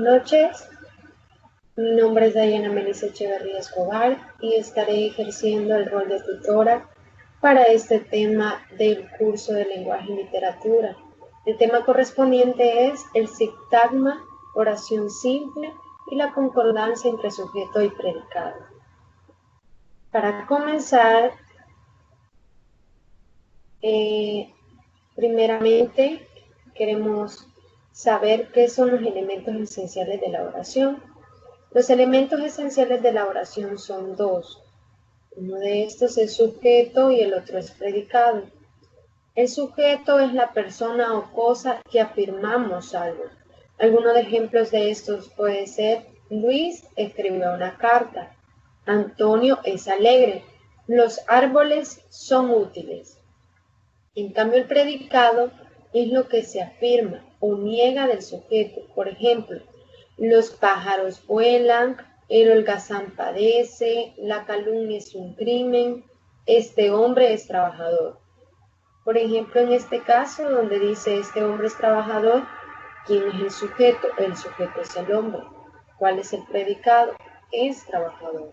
noches. Mi nombre es Dayana Melissa Echeverría Escobar y estaré ejerciendo el rol de tutora para este tema del curso de lenguaje y literatura. El tema correspondiente es el sintagma, oración simple y la concordancia entre sujeto y predicado. Para comenzar, primeramente queremos saber qué son los elementos esenciales de la oración. Los elementos esenciales de la oración son dos. Uno de estos es sujeto y el otro es predicado. El sujeto es la persona o cosa que afirmamos algo. Algunos ejemplos de estos puede ser: Luis escribió una carta. Antonio es alegre. Los árboles son útiles. En cambio, el predicado es lo que se afirma o niega del sujeto. Por ejemplo, los pájaros vuelan, el holgazán padece, la calumnia es un crimen, este hombre es trabajador. Por ejemplo, en este caso, donde dice este hombre es trabajador, ¿quién es el sujeto? El sujeto es el hombre. ¿Cuál es el predicado? Es trabajador.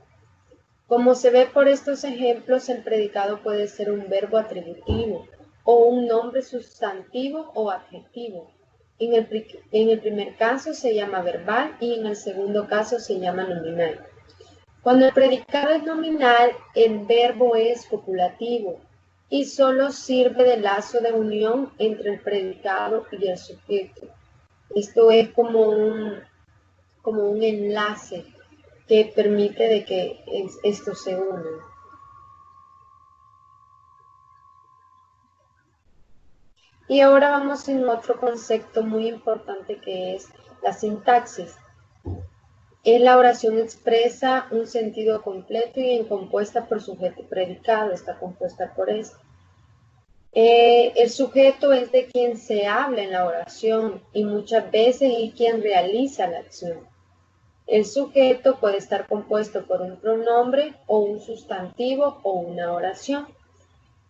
Como se ve por estos ejemplos, el predicado puede ser un verbo atributivo o un nombre sustantivo o adjetivo. En el primer caso se llama verbal y en el segundo caso se llama nominal. Cuando el predicado es nominal, el verbo es copulativo y solo sirve de lazo de unión entre el predicado y el sujeto. Esto es como un enlace que permite de que estos se unan. Y ahora vamos en otro concepto muy importante que es la sintaxis. La oración expresa un sentido completo y compuesta por sujeto y predicado, está compuesta por esto. El sujeto es de quien se habla en la oración y muchas veces es quien realiza la acción. El sujeto puede estar compuesto por un pronombre o un sustantivo o una oración.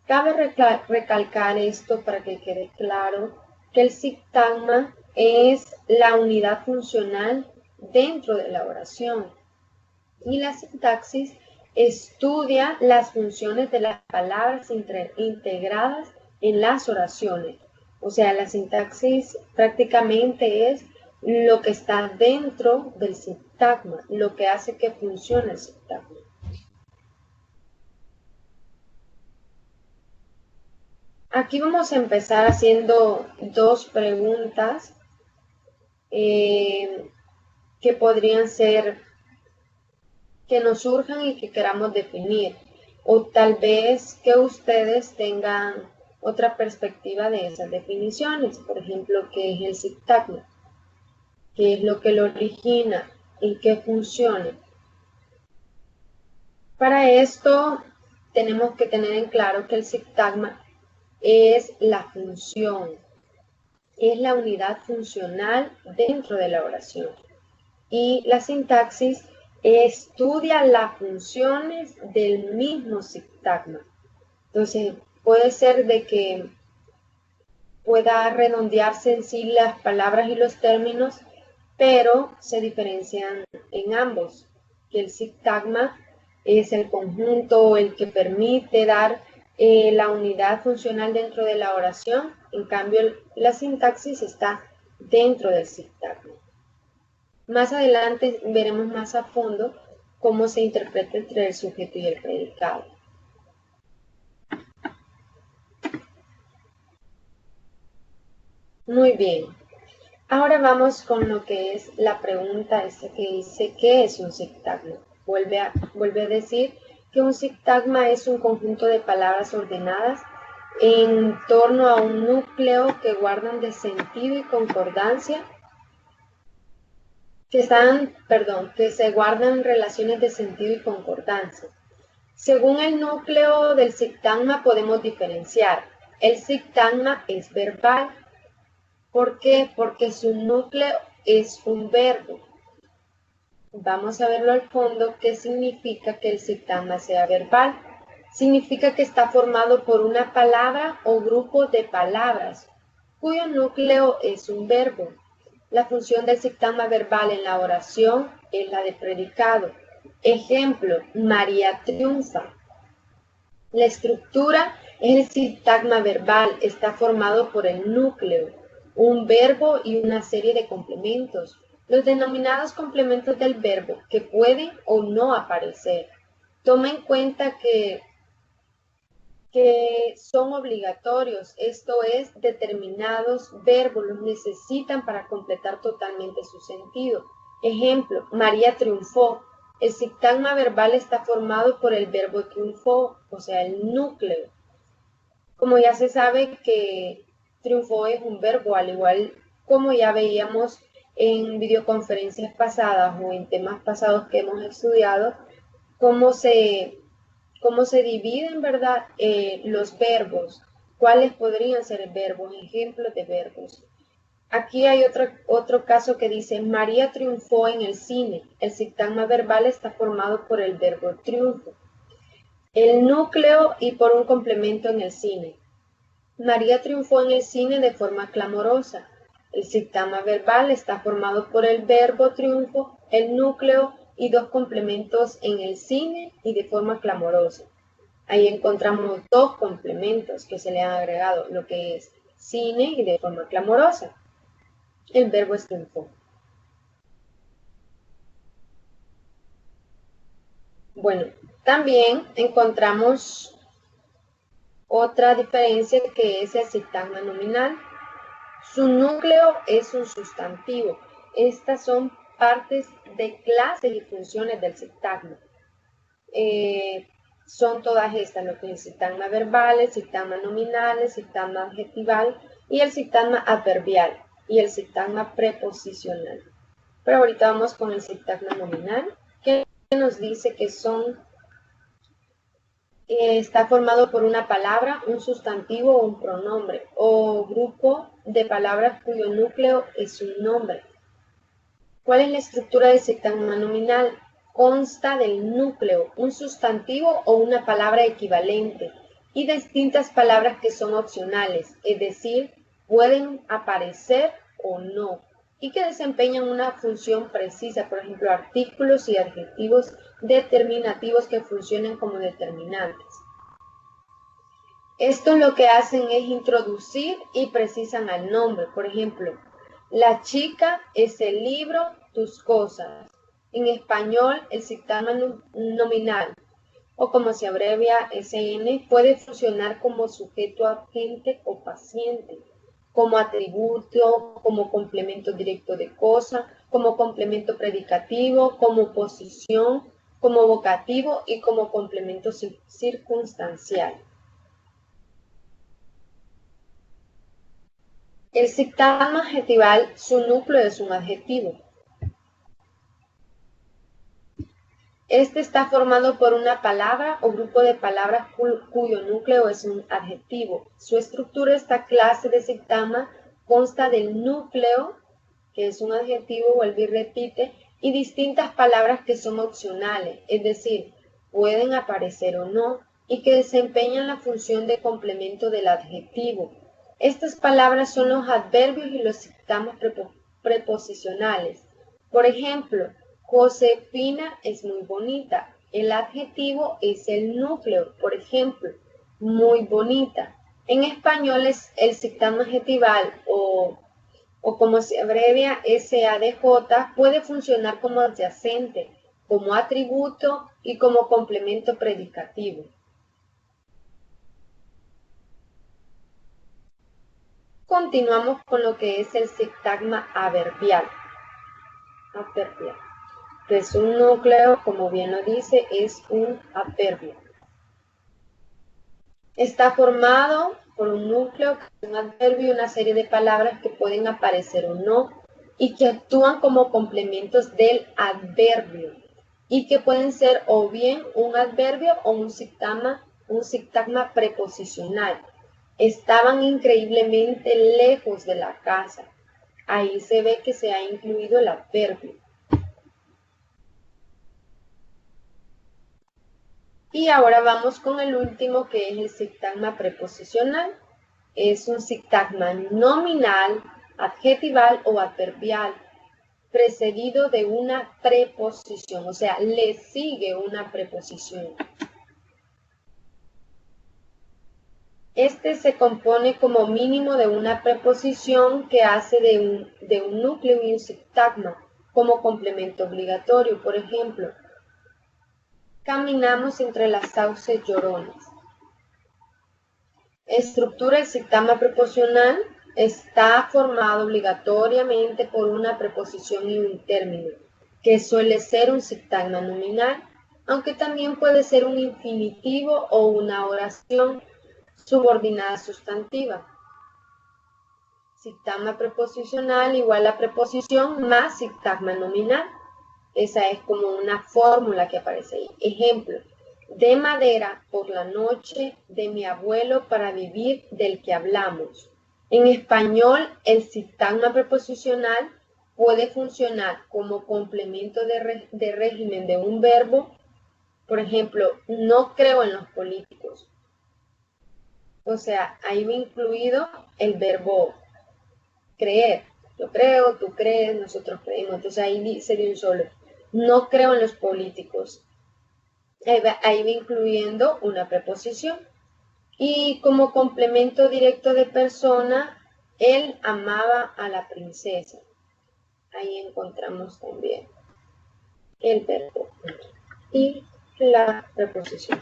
Cabe recalcar esto para que quede claro que el sintagma es la unidad funcional dentro de la oración y la sintaxis estudia las funciones de las palabras integradas en las oraciones. O sea, la sintaxis prácticamente es lo que está dentro del sintagma, lo que hace que funcione el sintagma. Aquí vamos a empezar haciendo dos preguntas que podrían ser que nos surjan y que queramos definir, o tal vez que ustedes tengan otra perspectiva de esas definiciones. Por ejemplo, ¿qué es el sintagma? ¿Qué es lo que lo origina? ¿En qué funciona? Para esto tenemos que tener en claro que el sintagma es la función, es la unidad funcional dentro de la oración. Y la sintaxis estudia las funciones del mismo sintagma. Entonces, puede ser de que pueda redondearse en sí las palabras y los términos, pero se diferencian en ambos, que el sintagma es el conjunto, el que permite dar la unidad funcional dentro de la oración, en cambio la sintaxis está dentro del sintagma. Más adelante veremos más a fondo cómo se interpreta entre el sujeto y el predicado. Muy bien. Ahora vamos con lo que es la pregunta esta que dice ¿qué es un sintagma? Vuelve a decir que un sintagma es un conjunto de palabras ordenadas en torno a un núcleo que guardan de sentido y concordancia, que se guardan relaciones de sentido y concordancia. Según el núcleo del sintagma podemos diferenciar. El sintagma es verbal. ¿Por qué? Porque su núcleo es un verbo. Vamos a verlo al fondo. ¿Qué significa que el sintagma sea verbal? Significa que está formado por una palabra o grupo de palabras, cuyo núcleo es un verbo. La función del sintagma verbal en la oración es la de predicado. Ejemplo, María triunfa. La estructura es el sintagma verbal, está formado por el núcleo, un verbo y una serie de complementos. Los denominados complementos del verbo que pueden o no aparecer. Toma en cuenta que son obligatorios, esto es, determinados verbos los necesitan para completar totalmente su sentido. Ejemplo, María triunfó. El sintagma verbal está formado por el verbo triunfó, o sea, el núcleo. Como ya se sabe que triunfó es un verbo, al igual como ya veíamos en videoconferencias pasadas o en temas pasados que hemos estudiado, cómo se dividen, ¿verdad? Los verbos. ¿Cuáles podrían ser verbos? Ejemplos de verbos. Aquí hay otro caso que dice, María triunfó en el cine. El sintagma verbal está formado por el verbo triunfo, el núcleo y por un complemento en el cine. María triunfó en el cine de forma clamorosa. El sintagma verbal está formado por el verbo triunfo, el núcleo y dos complementos en el cine y de forma clamorosa. Ahí encontramos dos complementos que se le han agregado, lo que es cine y de forma clamorosa. El verbo es triunfó. Bueno, también encontramos otra diferencia que es el sintagma nominal. Su núcleo es un sustantivo. Estas son partes de clases y funciones del sintagma. Son todas estas, lo que es el sintagma verbal, el sintagma nominal, el sintagma adjetival y el sintagma adverbial y el sintagma preposicional. Pero ahorita vamos con el sintagma nominal, que nos dice que está formado por una palabra, un sustantivo o un pronombre, o grupo de palabras cuyo núcleo es un nombre. ¿Cuál es la estructura del sintagma nominal? Consta del núcleo, un sustantivo o una palabra equivalente, y distintas palabras que son opcionales, es decir, pueden aparecer o no, y que desempeñan una función precisa, por ejemplo, artículos y adjetivos determinativos que funcionan como determinantes. Esto lo que hacen es introducir y precisan al nombre. Por ejemplo, la chica es el libro, tus cosas. En español, el sintagma nominal, o como se abrevia SN, puede funcionar como sujeto agente o paciente, como atributo, como complemento directo de cosa, como complemento predicativo, como posición, como vocativo y como complemento circunstancial. El sintagma adjetival, su núcleo es un adjetivo. Este está formado por una palabra o grupo de palabras cuyo núcleo es un adjetivo. Su estructura, esta clase de sintagma, consta del núcleo, que es un adjetivo, vuelve y repite, y distintas palabras que son opcionales, es decir, pueden aparecer o no, y que desempeñan la función de complemento del adjetivo. Estas palabras son los adverbios y los sintagmas preposicionales. Por ejemplo, Josefina es muy bonita. El adjetivo es el núcleo. Por ejemplo, muy bonita. En español es el sintagma adjetival o como se abrevia SADJ, puede funcionar como adyacente, como atributo y como complemento predicativo. Continuamos con lo que es el sintagma adverbial, que es un núcleo, como bien lo dice, es un adverbio. Está formado por un núcleo, un adverbio y una serie de palabras que pueden aparecer o no y que actúan como complementos del adverbio y que pueden ser o bien un adverbio o un sintagma preposicional. Estaban increíblemente lejos de la casa. Ahí se ve que se ha incluido el adverbio. Y ahora vamos con el último, que es el sintagma preposicional. Es un sintagma nominal adjetival o adverbial, precedido de una preposición, o sea, le sigue una preposición. Este se compone como mínimo de una preposición que hace de un núcleo y un sintagma como complemento obligatorio. Por ejemplo, caminamos entre las sauces lloronas. Estructura el sintagma preposicional está formado obligatoriamente por una preposición y un término, que suele ser un sintagma nominal, aunque también puede ser un infinitivo o una oración subordinada sustantiva. Sintagma preposicional igual a preposición más sintagma nominal. Esa es como una fórmula que aparece ahí. Ejemplo, de madera por la noche de mi abuelo para vivir del que hablamos. En español, el sintagma preposicional puede funcionar como complemento de régimen de un verbo. Por ejemplo, no creo en los políticos. O sea, ahí va incluido el verbo creer. Yo creo, tú crees, nosotros creemos. Entonces ahí sería un solo. No creo en los políticos. Ahí va incluyendo una preposición. Y como complemento directo de persona, él amaba a la princesa. Ahí encontramos también el verbo y la preposición.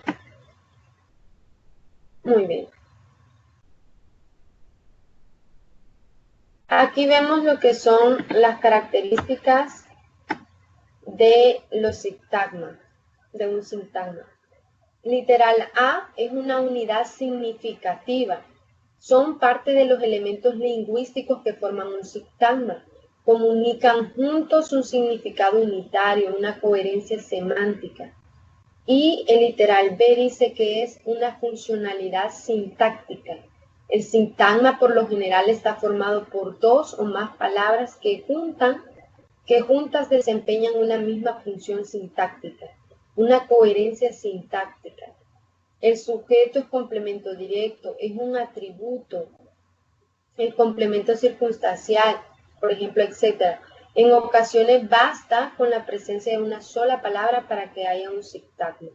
Muy bien. Aquí vemos lo que son las características de los sintagmas, de un sintagma. Literal A es una unidad significativa. Son parte de los elementos lingüísticos que forman un sintagma. Comunican juntos un significado unitario, una coherencia semántica. Y el literal B dice que es una funcionalidad sintáctica. El sintagma por lo general está formado por dos o más palabras que juntas desempeñan una misma función sintáctica, una coherencia sintáctica. El sujeto es complemento directo, es un atributo. El complemento circunstancial, por ejemplo, etc. En ocasiones basta con la presencia de una sola palabra para que haya un sintagma.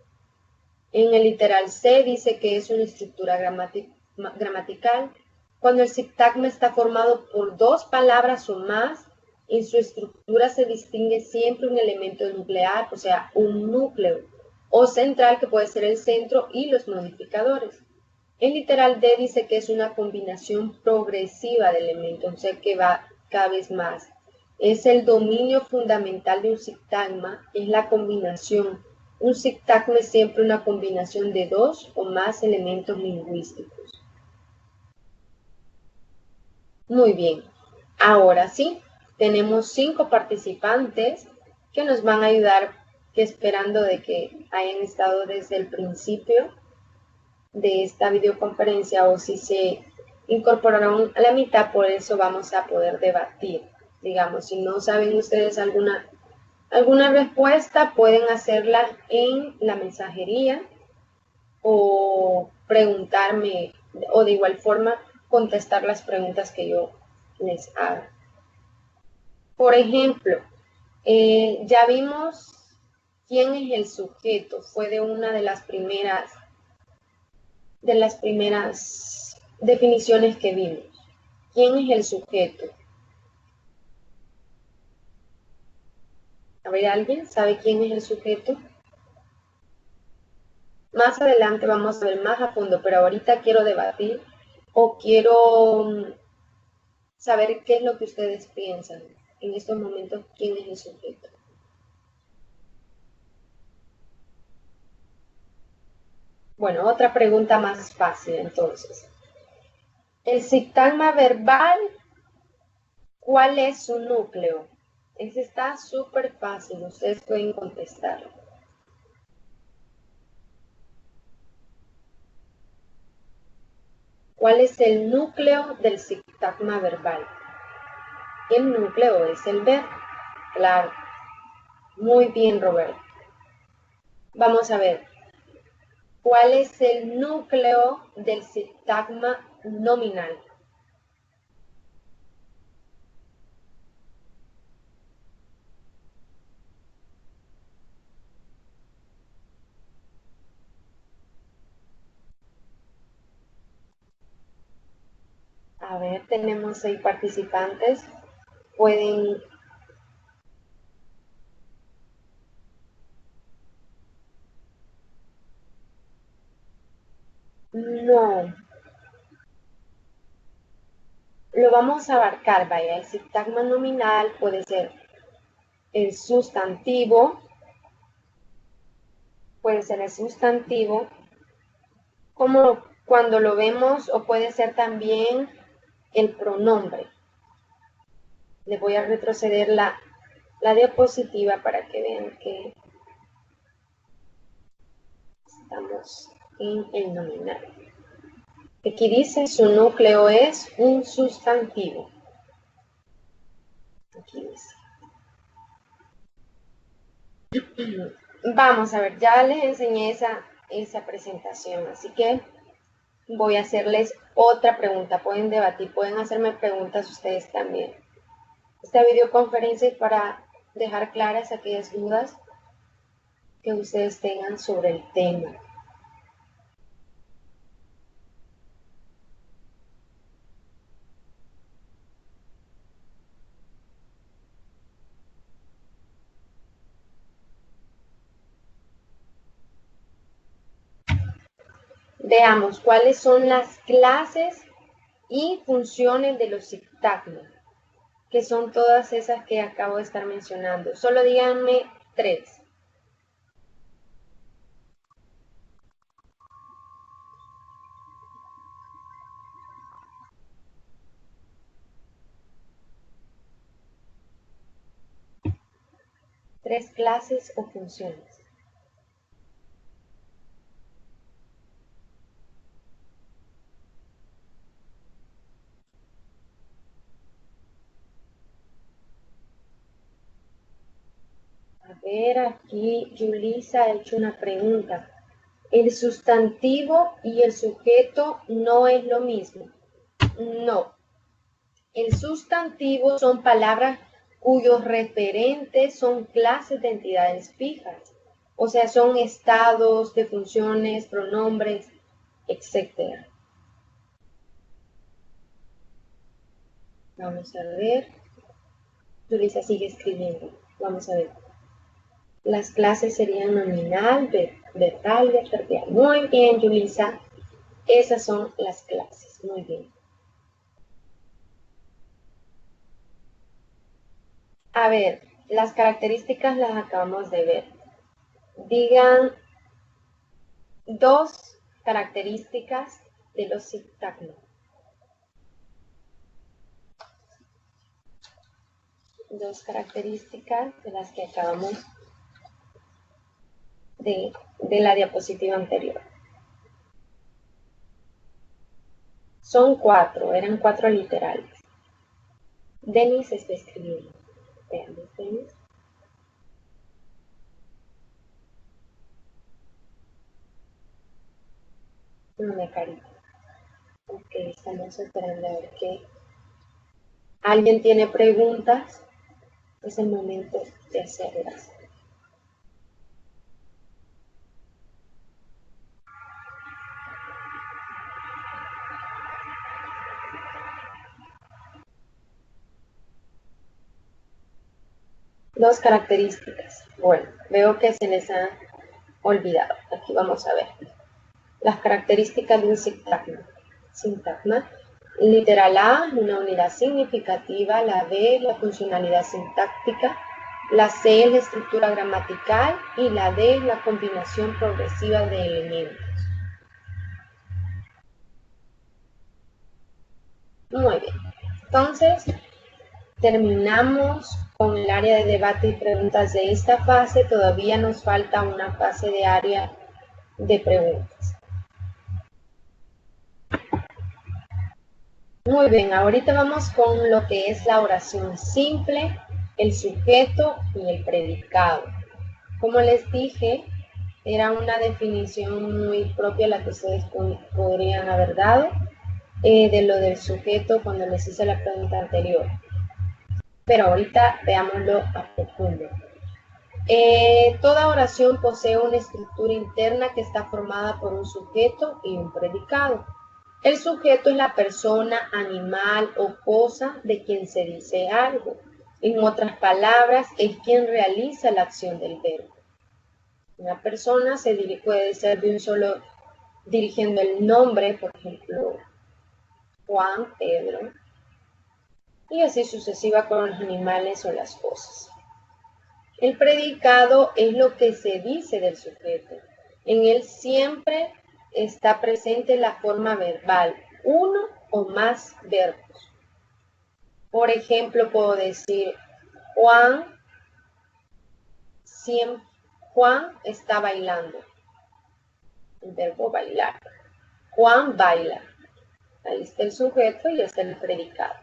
En el literal C dice que es una estructura gramatical. Cuando el sintagma está formado por dos palabras o más, en su estructura se distingue siempre un elemento nuclear, o sea, un núcleo, o central que puede ser el centro y los modificadores. El literal D dice que es una combinación progresiva de elementos, o sea que va cada vez más. Es el dominio fundamental de un sintagma, es la combinación. Un sintagma es siempre una combinación de dos o más elementos lingüísticos. Muy bien, ahora sí, tenemos 5 participantes que nos van a ayudar, que esperando de que hayan estado desde el principio de esta videoconferencia o si se incorporaron a la mitad, por eso vamos a poder debatir. Digamos, si no saben ustedes alguna respuesta, pueden hacerla en la mensajería o preguntarme o de igual forma contestar las preguntas que yo les haga. Por ejemplo, ya vimos quién es el sujeto, fue de una de las primeras definiciones que vimos. ¿Quién es el sujeto? A ver, ¿alguien sabe quién es el sujeto? Más adelante vamos a ver más a fondo, pero ahorita quiero debatir o quiero saber qué es lo que ustedes piensan en estos momentos, quién es el sujeto. Bueno, otra pregunta más fácil entonces. El sintagma verbal, ¿cuál es su núcleo? Ese está súper fácil, ustedes pueden contestarlo. ¿Cuál es el núcleo del sintagma verbal? El núcleo es el verbo. Claro. Muy bien, Roberto. Vamos a ver. ¿Cuál es el núcleo del sintagma nominal? A ver, tenemos 6 participantes. Pueden... No. Lo vamos a abarcar, vaya. El sintagma nominal puede ser el sustantivo. Puede ser el sustantivo. Como cuando lo vemos, o puede ser también el pronombre. Le voy a retroceder la diapositiva para que vean que estamos en el nominal. Aquí dice su núcleo es un sustantivo. Aquí dice. Vamos a ver, ya les enseñé esa presentación, así que voy a hacerles otra pregunta. Pueden debatir, pueden hacerme preguntas ustedes también. Esta videoconferencia es para dejar claras aquellas dudas que ustedes tengan sobre el tema. Veamos cuáles son las clases y funciones de los sintagmas, que son todas esas que acabo de estar mencionando. Solo díganme 3. Tres clases o funciones. A ver, aquí Yulisa ha hecho una pregunta. ¿El sustantivo y el sujeto no es lo mismo? No. El sustantivo son palabras cuyos referentes son clases de entidades fijas. O sea, son estados de funciones, pronombres, etc. Vamos a ver. Yulisa sigue escribiendo. Vamos a ver. Las clases serían nominal, verbal y adverbial. Muy bien, Yulisa. Esas son las clases. Muy bien. A ver, las características las acabamos de ver. Digan 2 características de los sintagmas. 2 características de las que acabamos de la diapositiva anterior. Son 4, eran 4 literales. Denis está escribiendo. Veamos, Denis. Una carita. Ok, estamos esperando a ver qué. ¿Alguien tiene preguntas? Es el momento de hacerlas. Dos características. Bueno, veo que se les ha olvidado. Aquí vamos a ver. Las características de un sintagma. Sintagma. Literal A, una unidad significativa. La B, la funcionalidad sintáctica. La C es la estructura gramatical. Y la D es la combinación progresiva de elementos. Muy bien. Entonces, terminamos con el área de debate y preguntas de esta fase. Todavía nos falta una fase de área de preguntas. Muy bien, ahorita vamos con lo que es la oración simple, el sujeto y el predicado. Como les dije, era una definición muy propia la que ustedes podrían haber dado de lo del sujeto cuando les hice la pregunta anterior. Pero ahorita veámoslo a profundo. Toda oración posee una estructura interna que está formada por un sujeto y un predicado. El sujeto es la persona, animal o cosa de quien se dice algo. En otras palabras, es quien realiza la acción del verbo. Una persona puede ser de un solo, dirigiendo el nombre, por ejemplo, Juan, Pedro, y así sucesiva con los animales o las cosas. El predicado es lo que se dice del sujeto. En él siempre está presente la forma verbal, uno o más verbos. Por ejemplo, puedo decir, Juan está bailando. El verbo bailar. Juan baila. Ahí está el sujeto y está el predicado.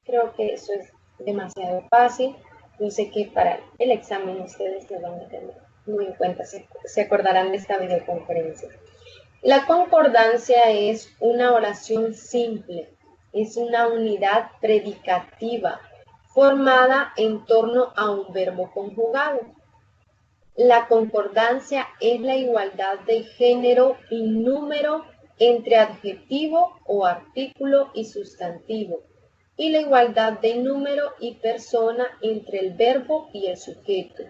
Creo que eso es demasiado fácil. Yo sé que para el examen ustedes lo van a tener muy en cuenta, se acordarán de esta videoconferencia. La concordancia es una oración simple, es una unidad predicativa formada en torno a un verbo conjugado. La concordancia es la igualdad de género y número entre adjetivo o artículo y sustantivo, y la igualdad de número y persona entre el verbo y el sujeto.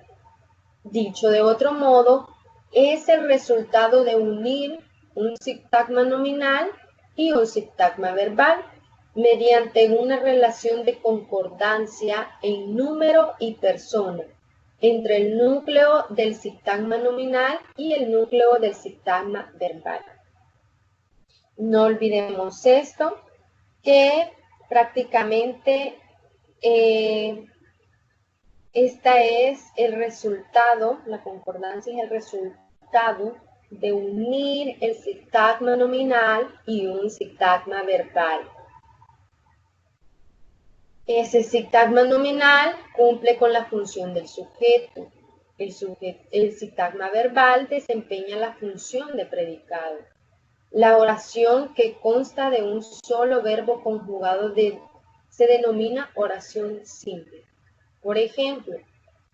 Dicho de otro modo, es el resultado de unir un sintagma nominal y un sintagma verbal mediante una relación de concordancia en número y persona entre el núcleo del sintagma nominal y el núcleo del sintagma verbal. No olvidemos esto, que prácticamente esta es el resultado, la concordancia es el resultado de unir el sintagma nominal y un sintagma verbal. Ese sintagma nominal cumple con la función del sujeto. El sintagma verbal desempeña la función de predicado. La oración que consta de un solo verbo conjugado se denomina oración simple. Por ejemplo,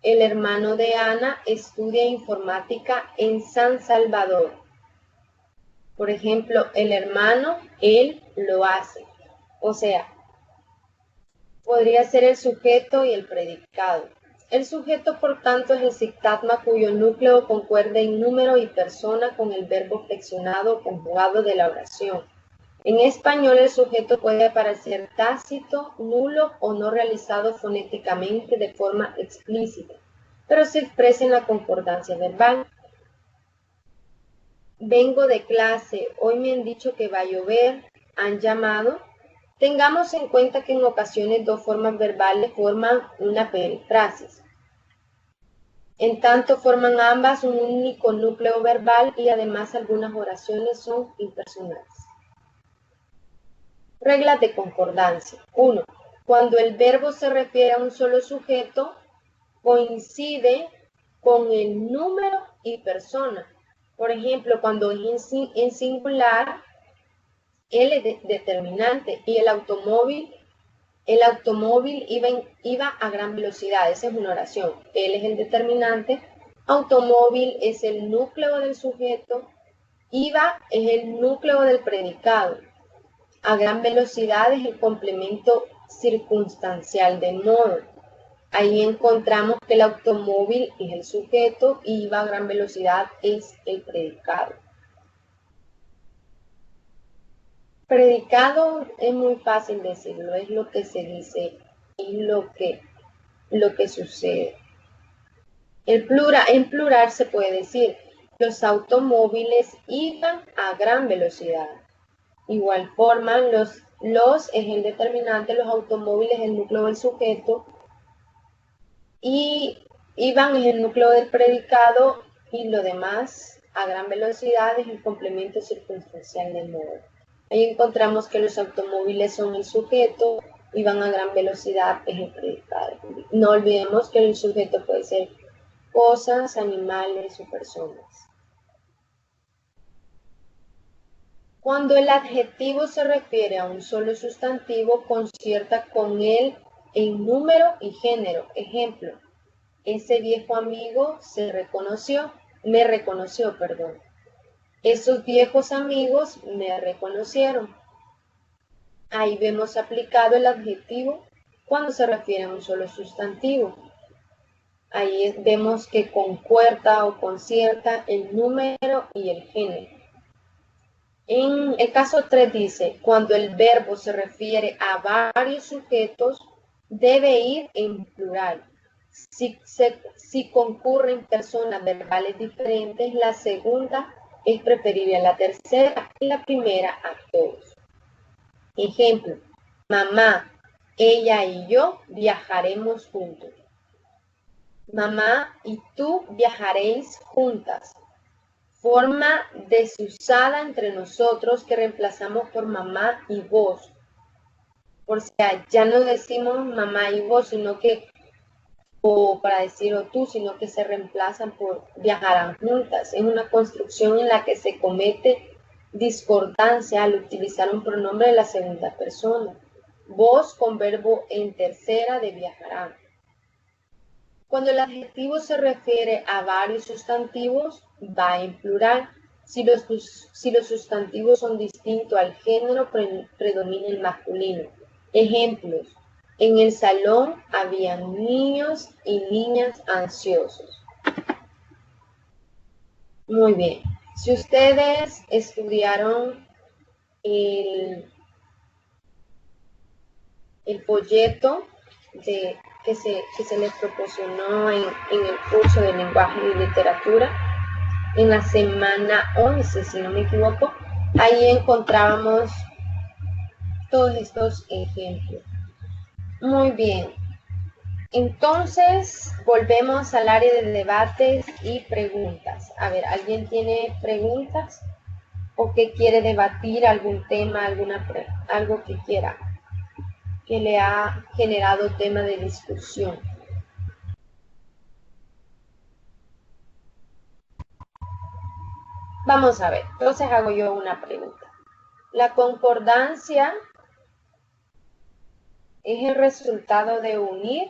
el hermano de Ana estudia informática en San Salvador. Por ejemplo, el hermano, él lo hace. O sea, podría ser el sujeto y el predicado. El sujeto, por tanto, es el sintagma cuyo núcleo concuerde en número y persona con el verbo flexionado o conjugado de la oración. En español, el sujeto puede aparecer tácito, nulo o no realizado fonéticamente de forma explícita, pero se expresa en la concordancia verbal. Vengo de clase, hoy me han dicho que va a llover, han llamado. Tengamos en cuenta que en ocasiones dos formas verbales forman una perífrasis. En tanto forman ambas un único núcleo verbal y además algunas oraciones son impersonales. Reglas de concordancia. 1. Cuando el verbo se refiere a un solo sujeto, coincide con el número y persona. Por ejemplo, cuando es en singular, él es determinante y el automóvil iba a gran velocidad. Esa es una oración. Él es el determinante, automóvil es el núcleo del sujeto, iba es el núcleo del predicado. A gran velocidad es el complemento circunstancial de modo. Ahí encontramos que el automóvil es el sujeto y iba a gran velocidad es el predicado. Predicado es muy fácil decirlo, es lo que se dice, es lo que sucede. En plural se puede decir, los automóviles iban a gran velocidad. Igual forma, los es el determinante, los automóviles es el núcleo del sujeto y iban es el núcleo del predicado y lo demás a gran velocidad es el complemento circunstancial del modo. Ahí encontramos que los automóviles son el sujeto, iban a gran velocidad es el predicado. No olvidemos que el sujeto puede ser cosas, animales o personas. Cuando el adjetivo se refiere a un solo sustantivo, concierta con él en número y género. Ejemplo, ese viejo amigo me reconoció, Esos viejos amigos me reconocieron. Ahí vemos aplicado el adjetivo cuando se refiere a un solo sustantivo. Ahí vemos que concuerda o concierta el número y el género. En el caso 3 dice, cuando el verbo se refiere a varios sujetos, debe ir en plural. Si concurren personas verbales diferentes, la segunda es preferible a la tercera y la primera a todos. Ejemplo, mamá, ella y yo viajaremos juntos. Mamá y tú viajaréis juntas. Forma desusada entre nosotros que reemplazamos por mamá y vos. O sea, ya no decimos mamá y vos, sino que, o para decirlo tú, sino que se reemplazan por viajarán juntas. Es una construcción en la que se comete discordancia al utilizar un pronombre de la segunda persona. Vos con verbo en tercera de viajarán. Cuando el adjetivo se refiere a varios sustantivos, va en plural. Si los sustantivos son distintos al género, predomina el masculino. Ejemplos. En el salón habían niños y niñas ansiosos. Muy bien. Si ustedes estudiaron el folleto que se les proporcionó en el curso de lenguaje y literatura, en la semana 11, si no me equivoco, ahí encontrábamos todos estos ejemplos. Muy bien. Entonces, volvemos al área de debates y preguntas. A ver, ¿alguien tiene preguntas? ¿O que quiere debatir algún tema, algo que quiera, que le ha generado tema de discusión? Vamos a ver, entonces hago yo una pregunta. La concordancia es el resultado de unir.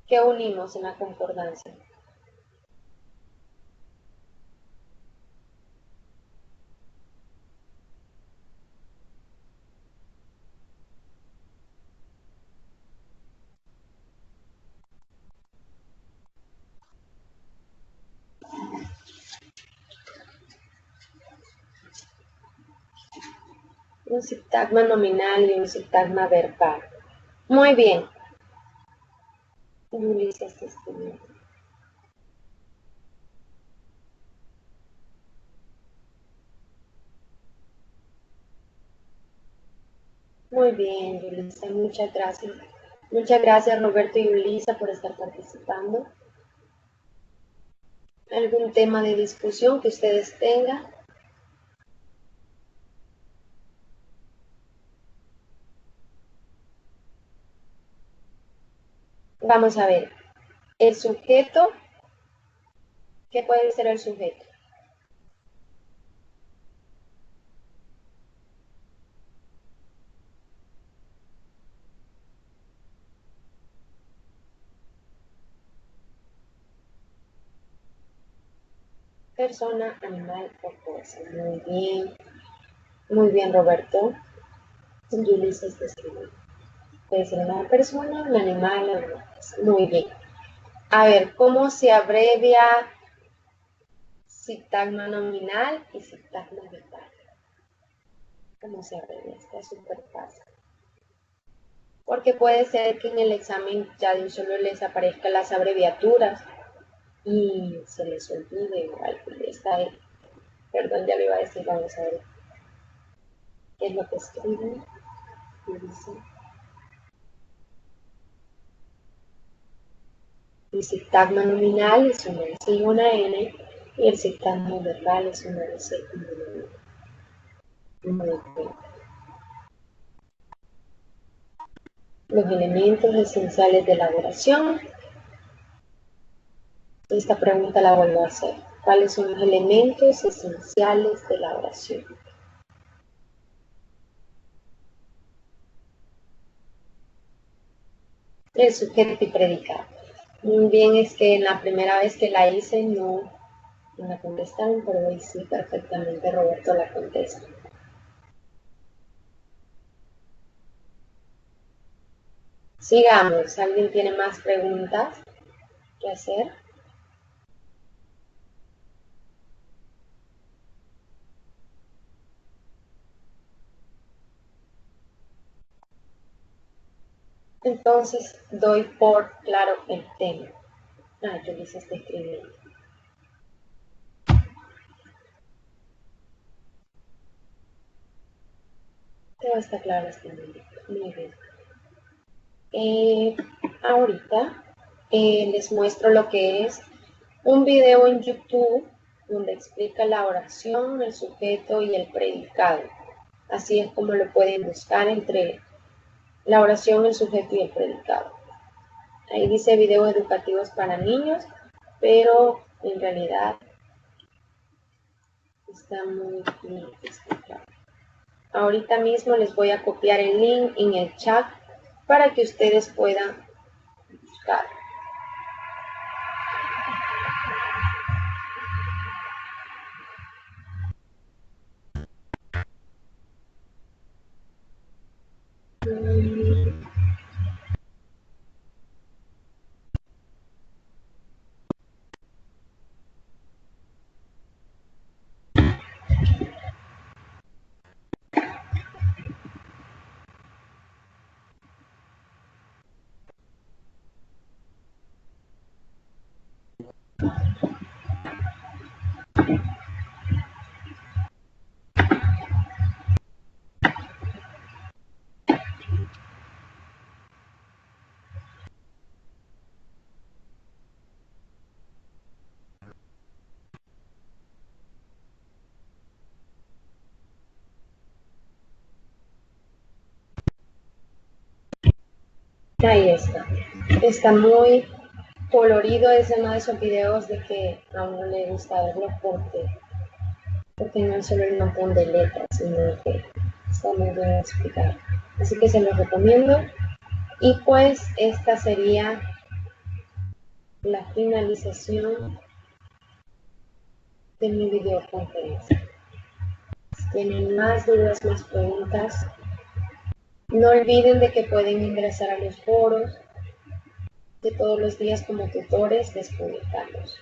¿Qué unimos en la concordancia? Un sintagma nominal y un sintagma verbal. Muy bien. Ulises, muy bien, Yulisa, muchas gracias. Muchas gracias, Roberto y Yulisa, por estar participando. ¿Algún tema de discusión que ustedes tengan? Vamos a ver. El sujeto, ¿qué puede ser el sujeto? Persona, animal o cosa. Muy bien, Roberto. Yulisa está escribiendo. Puede ser una persona, un animal o una cosa. Muy bien. A ver, ¿cómo se abrevia sintagma nominal y sintagma verbal? ¿Cómo se abrevia? Está súper fácil. Porque puede ser que en el examen ya de un solo les aparezcan las abreviaturas y se les olvide o algo. Está ahí. Perdón, ya lo iba a decir, vamos a ver. ¿Qué es lo que escriben? El sintagma nominal es una S y una N y el sintagma verbal es una S y una N. Muy bien. Los elementos esenciales de la oración. Esta pregunta la vuelvo a hacer. ¿Cuáles son los elementos esenciales de la oración? El sujeto y predicado. Muy bien, es que en la primera vez que la hice no no la contestaron, pero hoy sí perfectamente Roberto la contesta. Sigamos, ¿alguien tiene más preguntas que hacer? Entonces doy por claro el tema. Julissa está escribiendo. Todo está claro hasta el momento. Muy bien. Ahorita les muestro lo que es un video en YouTube donde explica la oración, el sujeto y el predicado. Así es como lo pueden buscar entre la oración, el sujeto y el predicado. Ahí dice videos educativos para niños, pero en realidad está muy bien explicado. Ahorita mismo les voy a copiar el link en el chat para que ustedes puedan buscar. Ahí está. Está muy colorido, es uno de esos videos de que a uno le gusta verlo porque no es solo un montón de letras, sino que está muy bien explicado. Así que se los recomiendo. Y pues esta sería la finalización de mi videoconferencia. Si tienen más dudas, más preguntas, no olviden de que pueden ingresar a los foros de todos los días como tutores despublicados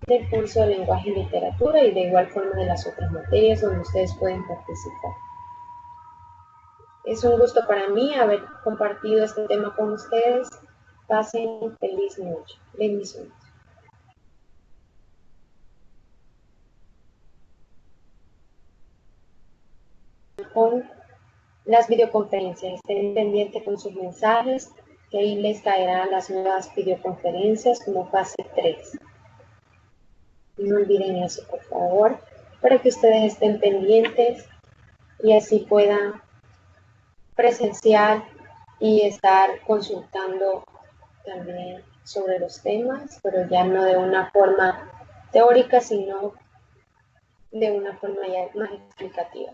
del curso de lenguaje y literatura y de igual forma de las otras materias donde ustedes pueden participar. Es un gusto para mí haber compartido este tema con ustedes. Pasen feliz noche. Bendiciones. Con las videoconferencias, estén pendientes con sus mensajes, que ahí les caerán las nuevas videoconferencias como fase 3. No olviden eso, por favor, para que ustedes estén pendientes y así puedan presenciar y estar consultando también sobre los temas, pero ya no de una forma teórica, sino de una forma ya más explicativa.